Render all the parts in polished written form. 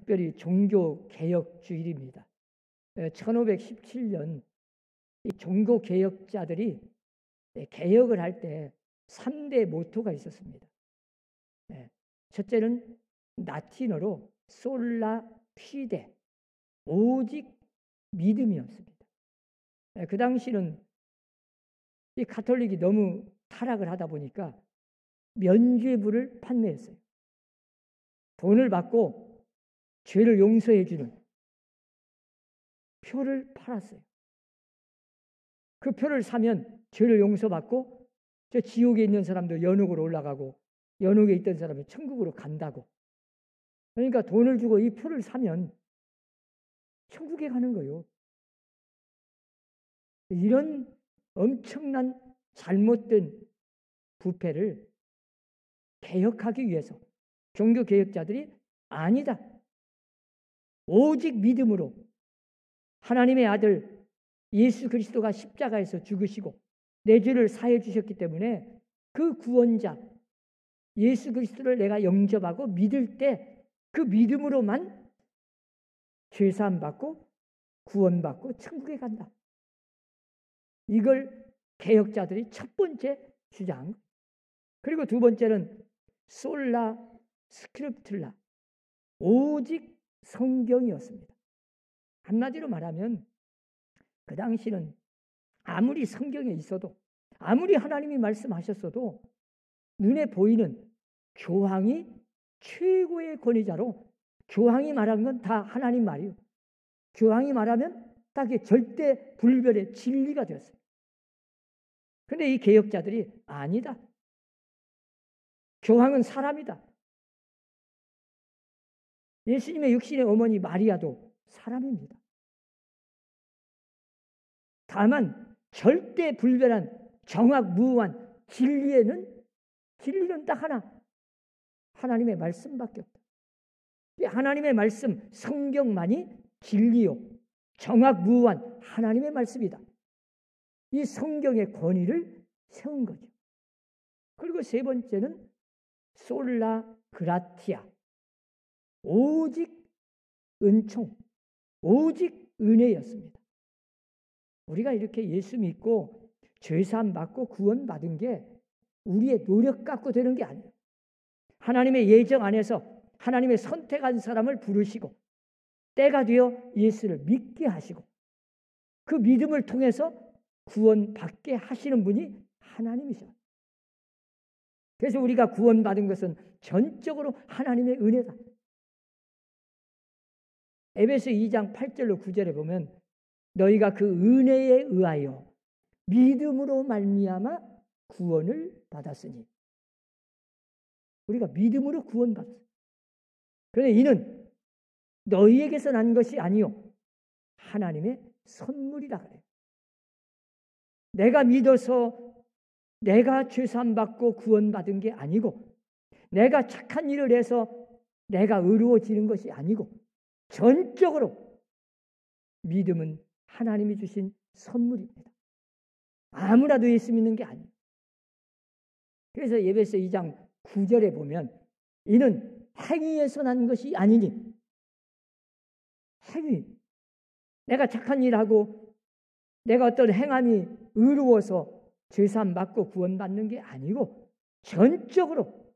특별히 종교개혁주일입니다. 1517년 이 종교개혁자들이 개혁을 할 때 3대 모토가 있었습니다. 첫째는 라틴어로 솔라 피데, 오직 믿음이었습니다. 그 당시는 이 가톨릭이 너무 타락을 하다 보니까 면죄부를 판매했어요. 돈을 받고 죄를 용서해 주는 표를 팔았어요. 그 표를 사면 죄를 용서받고 저 지옥에 있는 사람도 연옥으로 올라가고 연옥에 있던 사람은 천국으로 간다고. 그러니까 돈을 주고 이 표를 사면 천국에 가는 거예요. 이런 엄청난 잘못된 부패를 개혁하기 위해서 종교개혁자들이 아니다. 오직 믿음으로 하나님의 아들 예수 그리스도가 십자가에서 죽으시고 내 죄를 사해 주셨기 때문에 그 구원자 예수 그리스도를 내가 영접하고 믿을 때 그 믿음으로만 죄사함 받고 구원받고 천국에 간다. 이걸 개혁자들이 첫 번째 주장. 그리고 두 번째는 솔라 스크립툴라, 오직 성경이었습니다. 한마디로 말하면 그 당시는 아무리 성경에 있어도 아무리 하나님이 말씀하셨어도 눈에 보이는 교황이 최고의 권위자로 교황이 말한 건 다 하나님 말이요. 교황이 말하면 딱 절대 불변의 진리가 되었어요. 그런데 이 개혁자들이 아니다. 교황은 사람이다. 예수님의 육신의 어머니 마리아도 사람입니다. 다만 절대 불변한 정확무한 진리는 딱 하나. 하나님의 말씀밖에 없다. 하나님의 말씀, 성경만이 진리요. 정확무한 하나님의 말씀이다. 이 성경의 권위를 세운 거죠. 그리고 세 번째는 솔라 그라티아, 오직 은총, 오직 은혜였습니다. 우리가 이렇게 예수 믿고 죄사함 받고 구원받은 게 우리의 노력 갖고 되는 게 아니에요. 하나님의 예정 안에서 하나님의 선택한 사람을 부르시고 때가 되어 예수를 믿게 하시고 그 믿음을 통해서 구원받게 하시는 분이 하나님이죠. 그래서 우리가 구원받은 것은 전적으로 하나님의 은혜다. 에베소 2장 8절로 9절에 보면 너희가 그 은혜에 의하여 믿음으로 말미암아 구원을 받았으니, 우리가 믿음으로 구원받았어요. 그런데 이는 너희에게서 난 것이 아니요 하나님의 선물이라 그래요. 내가 믿어서 내가 죄사함 받고 구원받은 게 아니고 내가 착한 일을 해서 내가 의로워지는 것이 아니고 전적으로 믿음은 하나님이 주신 선물입니다. 아무나도 예수 믿는 게 아니에요. 그래서 에베소 2장 9절에 보면 이는 행위에서 난 것이 아니니, 행위, 내가 착한 일하고 내가 어떤 행함이 의로워서 죄사함 받고 구원받는 게 아니고 전적으로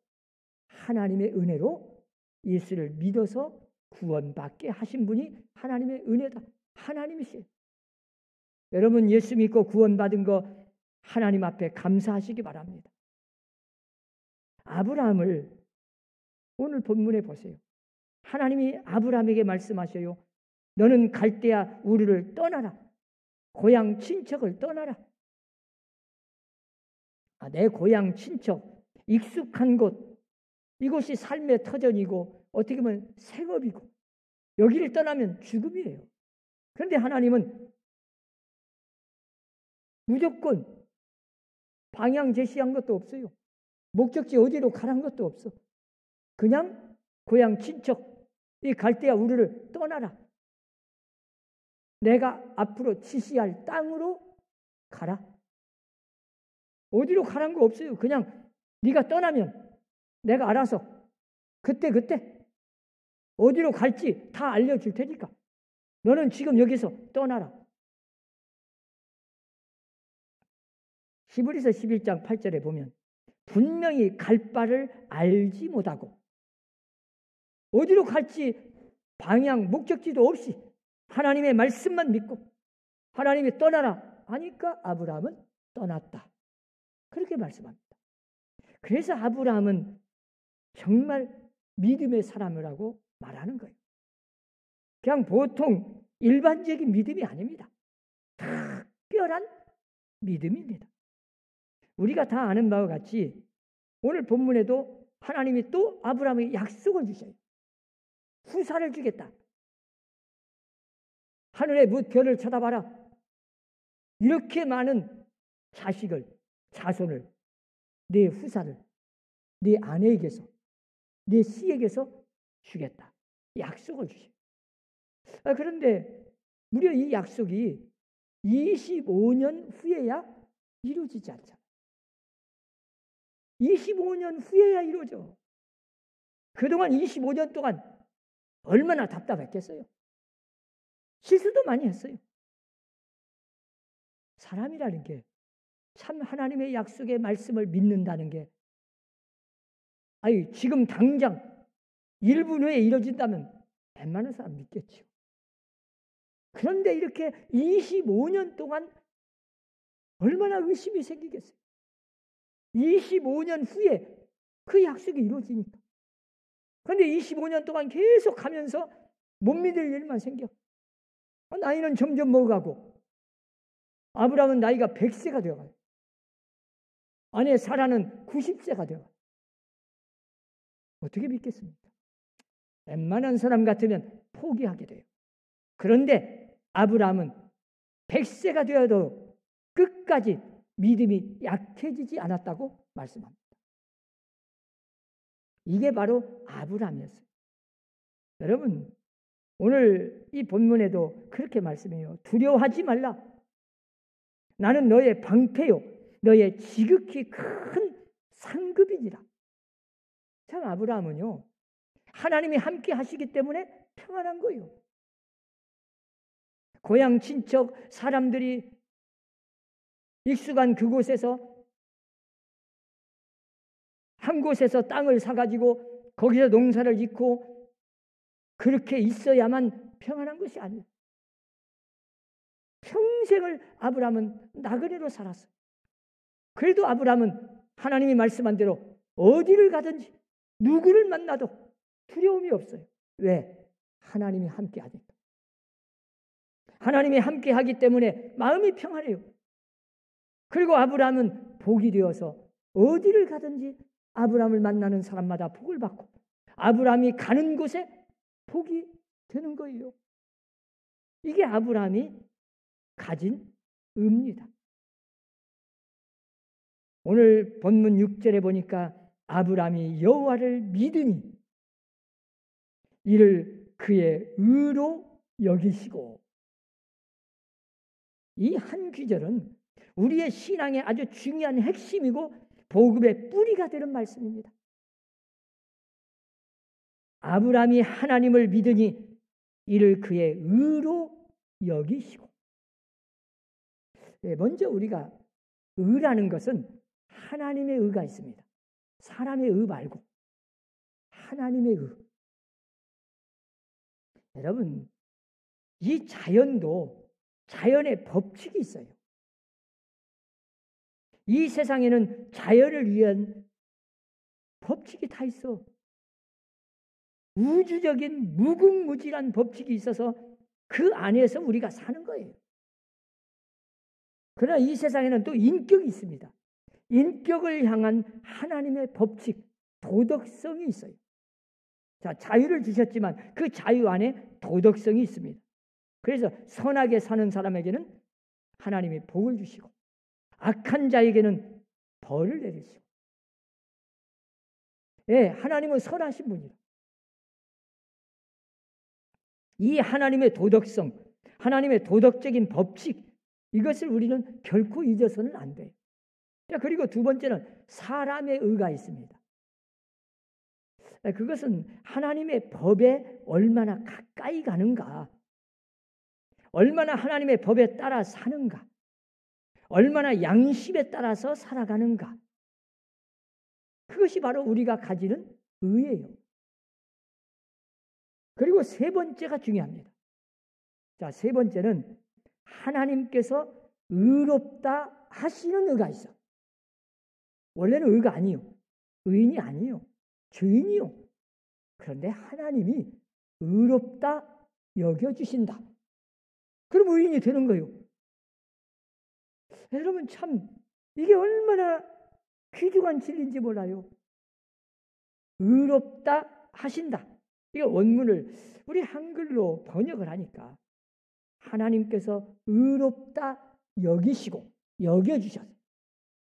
하나님의 은혜로 예수를 믿어서 구원받게 하신 분이 하나님의 은혜다. 하나님이시에요. 여러분 예수 믿고 구원받은 거 하나님 앞에 감사하시기 바랍니다. 아브라함을 오늘 본문에 보세요. 하나님이 아브라함에게 말씀하셔요. 너는 갈대아 우르를 떠나라. 고향 친척을 떠나라. 내 고향 친척, 익숙한 곳, 이곳이 삶의 터전이고 어떻게 보면 생업이고 여기를 떠나면 죽음이에요. 그런데 하나님은 무조건 방향 제시한 것도 없어요. 목적지 어디로 가란 것도 없어. 그냥 고향 친척, 이 갈대아 우르를 떠나라. 내가 앞으로 지시할 땅으로 가라. 어디로 가란 거 없어요. 그냥 네가 떠나면 내가 알아서 그때 어디로 갈지 다 알려줄 테니까 너는 지금 여기서 떠나라. 히브리서 11장 8절에 보면 분명히 갈 바를 알지 못하고 어디로 갈지 방향, 목적지도 없이 하나님의 말씀만 믿고 하나님이 떠나라 하니까 아브라함은 떠났다. 그렇게 말씀합니다. 그래서 아브라함은 정말 믿음의 사람이라고 말하는 거예요. 그냥 보통 일반적인 믿음이 아닙니다. 특별한 믿음입니다. 우리가 다 아는 바와 같이 오늘 본문에도 하나님이 또 아브라함에게 약속을 주셔요. 후사를 주겠다. 하늘의 별을 쳐다봐라. 이렇게 많은 자식을, 자손을, 내 후사를 내 아내에게서, 내 씨에게서 주겠다. 약속을 주셔요. 그런데 무려 이 약속이 25년 후에야 이루어지지 않잖아요. 25년 후에야 이루어져. 그동안 25년 동안 얼마나 답답했겠어요. 실수도 많이 했어요. 사람이라는 게 참 하나님의 약속의 말씀을 믿는다는 게 지금 당장 1분 후에 이루어진다면 웬만한 사람 믿겠죠. 그런데 이렇게 25년 동안 얼마나 의심이 생기겠어요. 25년 후에 그 약속이 이루어지니까. 그런데 25년 동안 계속 가면서 못 믿을 일만 생겨. 나이는 점점 먹어가고 아브라함은 나이가 100세가 되어가요. 아내 사라는 90세가 되어가요. 어떻게 믿겠습니까? 웬만한 사람 같으면 포기하게 돼요. 그런데 아브라함은 100세가 되어도 끝까지 믿음이 약해지지 않았다고 말씀합니다. 이게 바로 아브라함이었어요. 여러분, 오늘 이 본문에도 그렇게 말씀해요. 두려워하지 말라. 나는 너의 방패요, 너의 지극히 큰 상급이니라. 참 아브라함은요, 하나님이 함께 하시기 때문에 평안한 거예요. 고향 친척 사람들이 익숙한 그곳에서 한 곳에서 땅을 사가지고 거기서 농사를 짓고 그렇게 있어야만 평안한 것이 아니에요. 평생을 아브라함은 나그네로 살았어요. 그래도 아브라함은 하나님이 말씀한 대로 어디를 가든지 누구를 만나도 두려움이 없어요. 왜? 하나님이 함께 하니까. 하나님이 함께 하기 때문에 마음이 평안해요. 그리고 아브라함은 복이 되어서 어디를 가든지 아브라함을 만나는 사람마다 복을 받고 아브라함이 가는 곳에 복이 되는 거예요. 이게 아브라함이 가진 의입니다. 오늘 본문 6절에 보니까 아브라함이 여호와를 믿으니 이를 그의 의로 여기시고, 이 한 귀절은 우리의 신앙의 아주 중요한 핵심이고 복음의 뿌리가 되는 말씀입니다. 아브라함이 하나님을 믿으니 이를 그의 의로 여기시고. 먼저 우리가 의라는 것은 하나님의 의가 있습니다. 사람의 의 말고 하나님의 의. 여러분, 이 자연도 자연의 법칙이 있어요. 이 세상에는 자연을 위한 법칙이 다 있어. 우주적인 무궁무진한 법칙이 있어서 그 안에서 우리가 사는 거예요. 그러나 이 세상에는 또 인격이 있습니다. 인격을 향한 하나님의 법칙, 도덕성이 있어요. 자, 자유를 주셨지만 그 자유 안에 도덕성이 있습니다. 그래서 선하게 사는 사람에게는 하나님이 복을 주시고 악한 자에게는 벌을 내리시고. 예, 하나님은 선하신 분이에요. 이 하나님의 도덕성, 하나님의 도덕적인 법칙, 이것을 우리는 결코 잊어서는 안 돼요. 자, 그리고 두 번째는 사람의 의가 있습니다. 그것은 하나님의 법에 얼마나 가까이 가는가, 얼마나 하나님의 법에 따라 사는가, 얼마나 양심에 따라서 살아가는가, 그것이 바로 우리가 가지는 의예요. 그리고 세 번째가 중요합니다. 자, 세 번째는 하나님께서 의롭다 하시는 의가 있어. 원래는 의가 아니요, 의인이 아니요, 죄인이요. 그런데 하나님이 의롭다 여겨주신다. 그럼 의인이 되는 거예요. 여러분, 참 이게 얼마나 귀중한 진리인지 몰라요. 의롭다 하신다. 이거 원문을 우리 한글로 번역을 하니까 하나님께서 의롭다 여기시고 여겨주셨어요.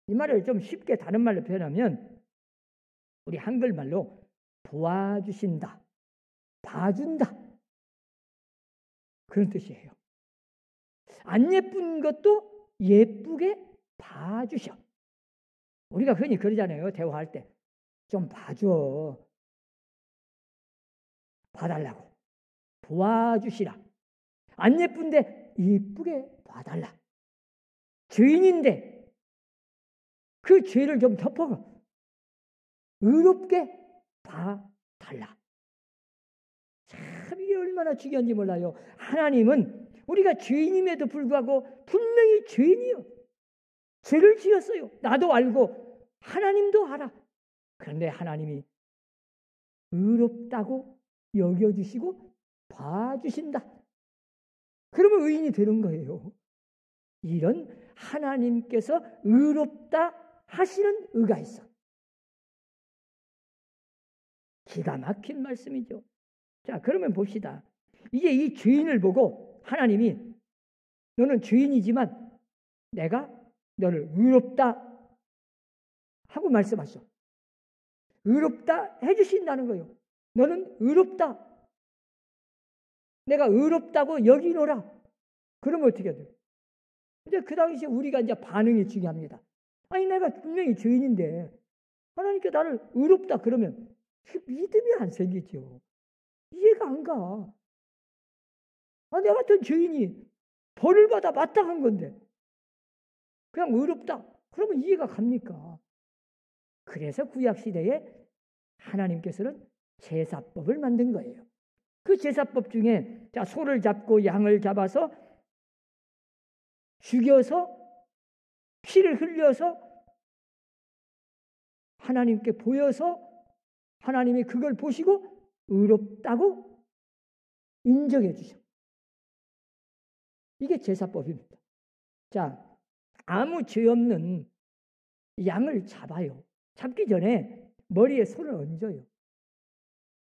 이 말을 좀 쉽게 다른 말로 표현하면 우리 한글말로 도와주신다, 봐준다, 그런 뜻이에요. 안 예쁜 것도 예쁘게 봐주셔. 우리가 흔히 그러잖아요. 대화할 때 좀 봐줘, 봐달라고, 도와주시라. 안 예쁜데 예쁘게 봐달라. 죄인인데 그 죄를 좀 덮어가 의롭게 봐달라. 참 이게 얼마나 중요한지 몰라요. 하나님은 우리가 죄인임에도 불구하고 분명히 죄인이요, 죄를 지었어요. 나도 알고 하나님도 알아. 그런데 하나님이 의롭다고 여겨주시고 봐주신다. 그러면 의인이 되는 거예요. 이런 하나님께서 의롭다 하시는 의가 있어. 기가 막힌 말씀이죠. 자, 그러면 봅시다. 이제 이 죄인을 보고 하나님이 너는 죄인이지만 내가 너를 의롭다 하고 말씀하셔. 의롭다 해주신다는 거예요. 너는 의롭다. 내가 의롭다고 여기노라. 그러면 어떻게 돼요? 이제 그 당시에 우리가 이제 반응이 중요합니다. 아니, 내가 분명히 죄인인데 하나님께 나를 의롭다 그러면 믿음이 안 생기죠. 이해가 안 가. 내 같은 죄인이 벌을 받아 마땅한 건데 그냥 의롭다 그러면 이해가 갑니까? 그래서 구약시대에 하나님께서는 제사법을 만든 거예요. 그 제사법 중에 자, 소를 잡고 양을 잡아서 죽여서 피를 흘려서 하나님께 보여서 하나님이 그걸 보시고 의롭다고 인정해 주셔. 이게 제사법입니다. 자, 아무 죄 없는 양을 잡아요. 잡기 전에 머리에 손을 얹어요.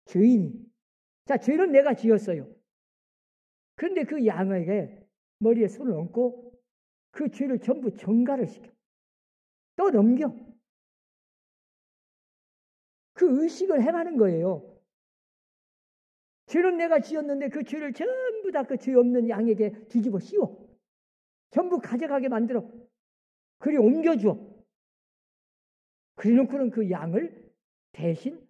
죄인이. 자, 죄는 내가 지었어요. 그런데 그 양에게 머리에 손을 얹고 그 죄를 전부 전가를 시켜. 또 넘겨. 그 의식을 행하는 거예요. 죄는 내가 지었는데 그 죄를 전부 다 그 죄 없는 양에게 뒤집어 씌워. 전부 가져가게 만들어. 그리 옮겨줘. 그래 놓고는 그 양을 대신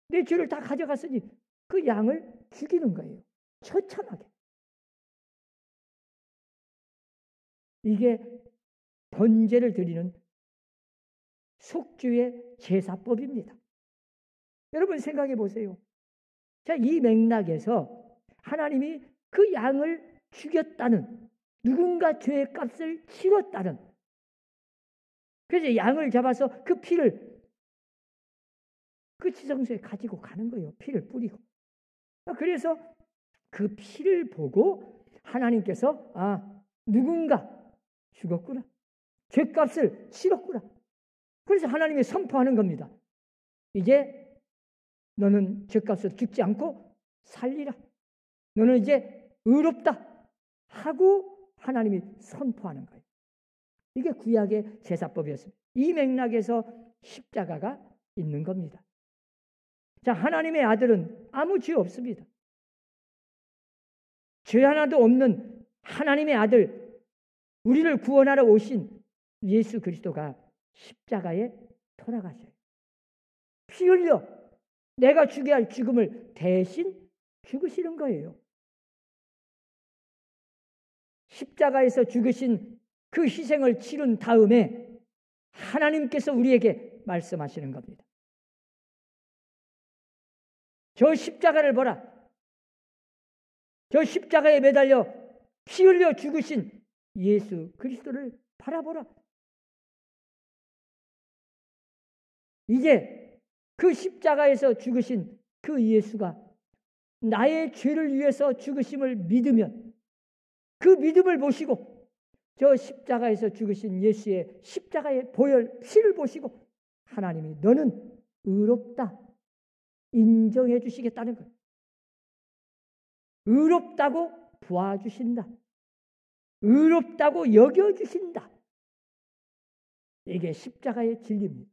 내 죄를 다 가져갔으니 그 양을 죽이는 거예요. 처참하게. 이게 번제를 드리는 속죄의 제사법입니다. 여러분 생각해 보세요. 자, 이 맥락에서 하나님이 그 양을 죽였다는, 누군가 죄의 값을 치렀다는, 그래서 양을 잡아서 그 피를 그 지성소에 가지고 가는 거예요. 피를 뿌리고. 그래서 그 피를 보고 하나님께서 누군가 죽었구나. 죄값을 치렀구나. 그래서 하나님이 선포하는 겁니다. 이제 너는 죄값을 죽지 않고 살리라. 너는 이제 의롭다 하고 하나님이 선포하는 거예요. 이게 구약의 제사법이었습니다. 이 맥락에서 십자가가 있는 겁니다. 자, 하나님의 아들은 아무 죄 없습니다. 죄 하나도 없는 하나님의 아들, 우리를 구원하러 오신 예수 그리스도가 십자가에 돌아가셔요. 피 흘려 내가 죽여야 할 죽음을 대신 죽으시는 거예요. 십자가에서 죽으신 그 희생을 치른 다음에 하나님께서 우리에게 말씀하시는 겁니다. 저 십자가를 보라. 저 십자가에 매달려 피 흘려 죽으신 예수 그리스도를 바라보라. 이제 그 십자가에서 죽으신 그 예수가 나의 죄를 위해서 죽으심을 믿으면 그 믿음을 보시고 저 십자가에서 죽으신 예수의 십자가의 보혈 피를 보시고 하나님이 너는 의롭다 인정해 주시겠다는 거예요. 의롭다고 보아주신다. 의롭다고 여겨주신다. 이게 십자가의 진리입니다.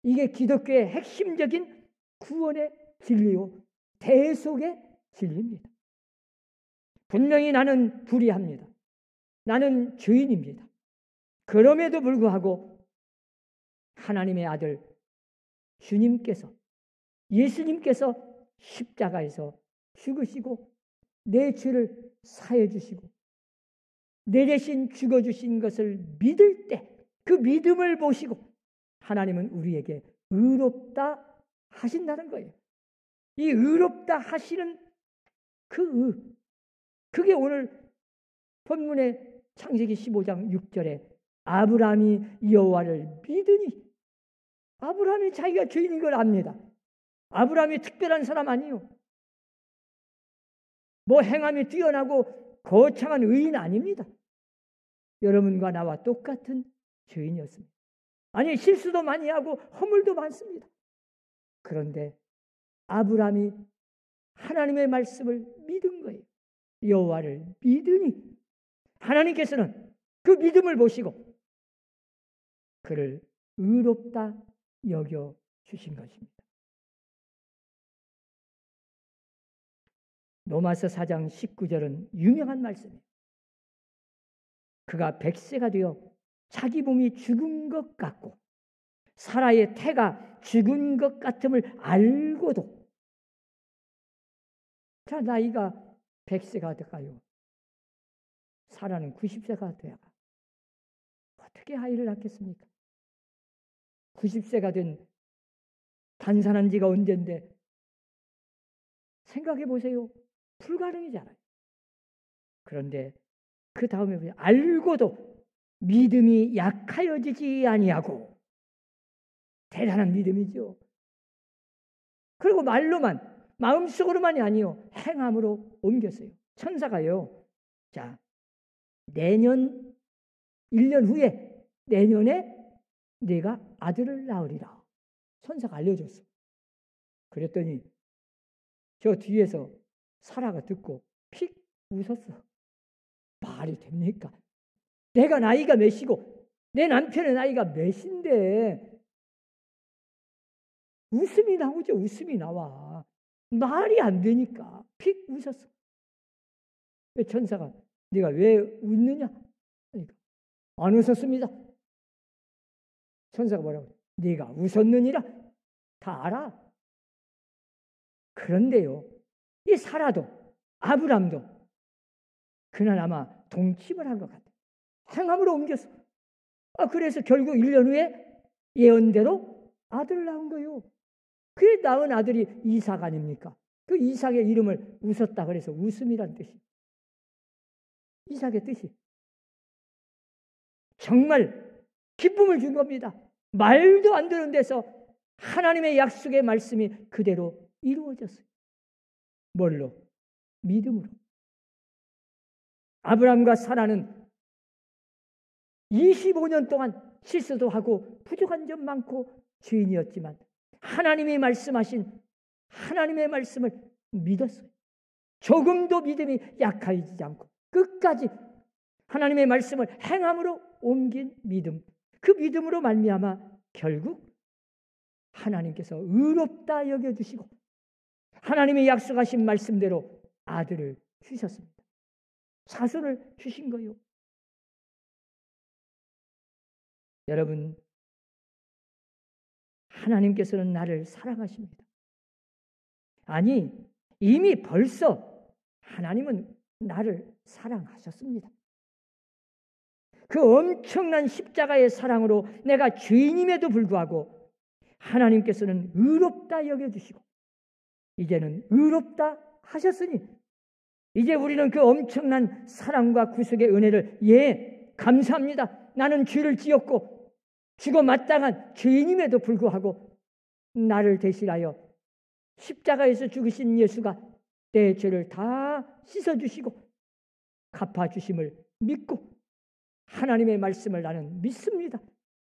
이게 기독교의 핵심적인 구원의 진리요 대속의 진리입니다. 분명히 나는 불의합니다. 나는 죄인입니다. 그럼에도 불구하고 하나님의 아들 주님께서 예수님께서 십자가에서 죽으시고 내 죄를 사해 주시고 내 대신 죽어주신 것을 믿을 때 그 믿음을 보시고 하나님은 우리에게 의롭다 하신다는 거예요. 이 의롭다 하시는 그게 오늘 본문의 창세기 15장 6절에 아브라함이 여호와를 믿으니 아브라함이 자기가 죄인인 걸 압니다. 아브라함이 특별한 사람 아니에요. 뭐 행함이 뛰어나고 거창한 의인 아닙니다. 여러분과 나와 똑같은 죄인이었습니다. 아니 실수도 많이 하고 허물도 많습니다. 그런데 아브라함이 하나님의 말씀을 믿은 거예요. 여호와를 믿으니 하나님께서는 그 믿음을 보시고 그를 의롭다 여겨 주신 것입니다. 로마서 4장 19절은 유명한 말씀이에요. 그가 100세가 되어 자기 몸이 죽은 것 같고 사라의 태가 죽은 것 같음을 알고도 자 나이가 100세가 될까요? 사라는 90세가 돼야 어떻게 아이를 낳겠습니까? 90세가 된 단산한 지가 언젠데 생각해 보세요. 불가능이잖아요. 그런데 그 다음에 알고도 믿음이 약하여지지 아니하고 대단한 믿음이죠. 그리고 말로만 마음속으로만이 아니요 행함으로 옮겼어요. 천사가요. 자 내년 1년 후에 내년에 네가 아들을 낳으리라. 천사가 알려줬어. 그랬더니 저 뒤에서 사라가 듣고 픽 웃었어. 말이 됩니까? 내가 나이가 몇이고 내 남편의 나이가 몇인데 웃음이 나오죠. 웃음이 나와. 말이 안 되니까 픽 웃었어. 천사가 네가 왜 웃느냐? 그러니까 안 웃었습니다. 천사가 뭐라고 그래? 네가 웃었느니라 다 알아. 그런데요. 이 사라도 아브람도 그날 아마 동침을 한 것 같아요. 행함으로 옮겼어. 그래서 결국 1년 후에 예언대로 아들을 낳은 거예요. 그 낳은 아들이 이삭 아닙니까? 그 이삭의 이름을 웃었다 그래서 웃음이란 뜻이. 이삭의 뜻이. 정말 기쁨을 준 겁니다. 말도 안 되는 데서 하나님의 약속의 말씀이 그대로 이루어졌어요. 뭘로? 믿음으로. 아브라함과 사라는 25년 동안 실수도 하고 부족한 점 많고 죄인이었지만 하나님이 말씀하신 하나님의 말씀을 믿었어요. 조금도 믿음이 약해지지 않고 끝까지 하나님의 말씀을 행함으로 옮긴 믿음. 그 믿음으로 말미암아 결국 하나님께서 의롭다 여겨주시고 하나님의 약속하신 말씀대로 아들을 주셨습니다. 자손을 주신 거요. 여러분, 하나님께서는 나를 사랑하십니다. 아니, 이미 벌써 하나님은 나를 사랑하셨습니다. 그 엄청난 십자가의 사랑으로 내가 죄인임에도 불구하고 하나님께서는 의롭다 여겨주시고 이제는 의롭다 하셨으니 이제 우리는 그 엄청난 사랑과 구속의 은혜를 감사합니다. 나는 죄를 지었고 죽어 마땅한 죄인임에도 불구하고 나를 대신하여 십자가에서 죽으신 예수가 내 죄를 다 씻어주시고 갚아주심을 믿고 하나님의 말씀을 나는 믿습니다.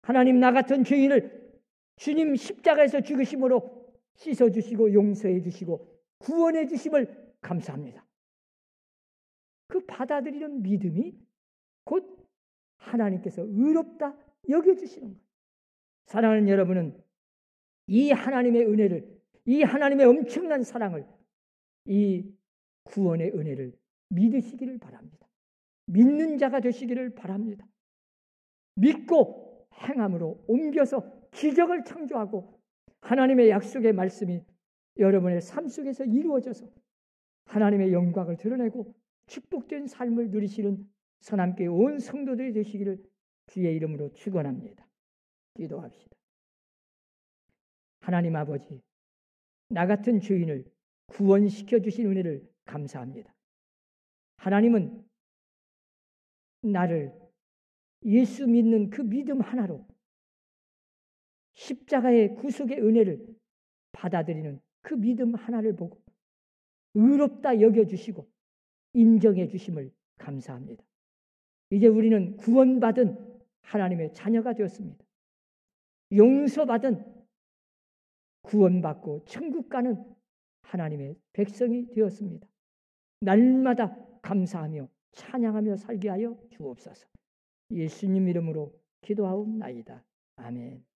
하나님, 나 같은 죄인을 주님 십자가에서 죽으심으로 씻어주시고 용서해 주시고 구원해 주심을 감사합니다. 그 받아들이는 믿음이 곧 하나님께서 의롭다 여겨주시는 거예요. 사랑하는 여러분은 이 하나님의 은혜를, 이 하나님의 엄청난 사랑을, 이 구원의 은혜를 믿으시기를 바랍니다. 믿는 자가 되시기를 바랍니다. 믿고 행함으로 옮겨서 기적을 창조하고 하나님의 약속의 말씀이 여러분의 삶 속에서 이루어져서 하나님의 영광을 드러내고 축복된 삶을 누리시는 선함교회 온 성도들이 되시기를 주의 이름으로 축원합니다. 기도합시다. 하나님 아버지, 나 같은 죄인을 구원시켜 주신 은혜를 감사합니다. 하나님은 나를 예수 믿는 그 믿음 하나로 십자가의 구속의 은혜를 받아들이는 그 믿음 하나를 보고 의롭다 여겨주시고 인정해 주심을 감사합니다. 이제 우리는 구원받은 하나님의 자녀가 되었습니다. 용서받은 구원받고 천국 가는 하나님의 백성이 되었습니다. 날마다 감사하며 찬양하며 살게 하여 주옵소서. 예수님 이름으로 기도하옵나이다. 아멘.